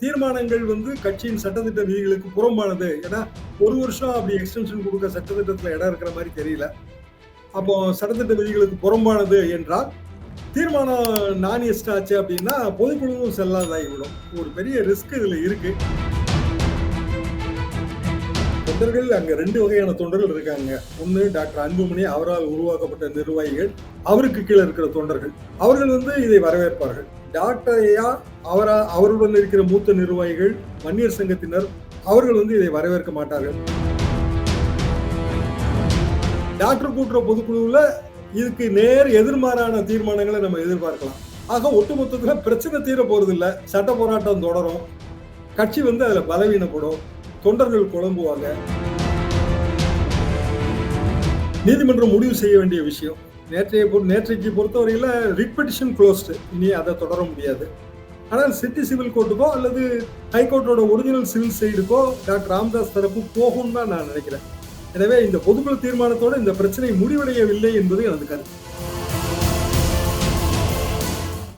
தீர்மானங்கள் வந்து கட்சியின் சட்டத்திட்ட விதிகளுக்கு புறம்பானது. ஏன்னா, 1 வருஷம் அப்படி எக்ஸ்டென்ஷன் குடுக்க சட்டத்திட்டத்துல இடம் இருக்கிற மாரி தெரியல. அப்போ சட்டத்திட்ட விதிகளுக்கு புறம்பானது என்றால், தீர்மானம் நான் எஸ்ட் ஆச்சு அப்படின்னா, பொதுக்குழுவும் செல்லாததாகிவிடும். ஒரு பெரிய ரிஸ்க் இதுல இருக்கு. தொண்டர்கள் அங்க 2 வகையான தொண்டர்கள் இருக்காங்க. ஒண்ணு டாக்டர் அன்புமணி அவரால் உருவாக்கப்பட்ட நிர்வாகிகள். அவருக்கு கீழ இருக்கிற தொண்டர்கள். அவர்கள் வந்து இதை வரவேற்பார்கள். டாக்டர் ஐயா, அவருடன் இருக்கிற மூத்த நிர்வாகிகள், வன்னியர் சங்கத்தினர் அவர்கள் வந்து இதை வரவேற்க மாட்டார்கள். டாக்டர் கூட்டுற பொதுக்குழுவுல இதுக்கு நேர் எதிர்மாறான தீர்மானங்களை நம்ம எதிர்பார்க்கலாம். ஆக ஒட்டுமொத்தத்துல பிரச்சனை தீர போறதில்ல. சட்ட போராட்டம் தொடரும். கட்சி வந்து அதுல பலவீனப்படும். தொண்டர்கள் குழம்புவாங்க. நீதிமன்றம் முடிவு செய்ய வேண்டிய விஷயம். நேற்றைக்கு பொறுத்தவரையில ரிட் பெட்டிஷன் க்ளோஸ்டு. இனி அதை தொடர முடியாது. ஆனால் சிட்டி சிவில் கோர்ட்டுக்கோ அல்லது ஹைகோர்ட்டோட ஒரிஜினல் சிவில் சைடுக்கோ டாக்டர் ராமதாஸ் தரப்பு போகும் தான் நான் நினைக்கிறேன். எனவே இந்த பொதுக்குழு தீர்மானத்தோடு இந்த பிரச்சனை முடிவடையவில்லை என்பது எனது கருத்து.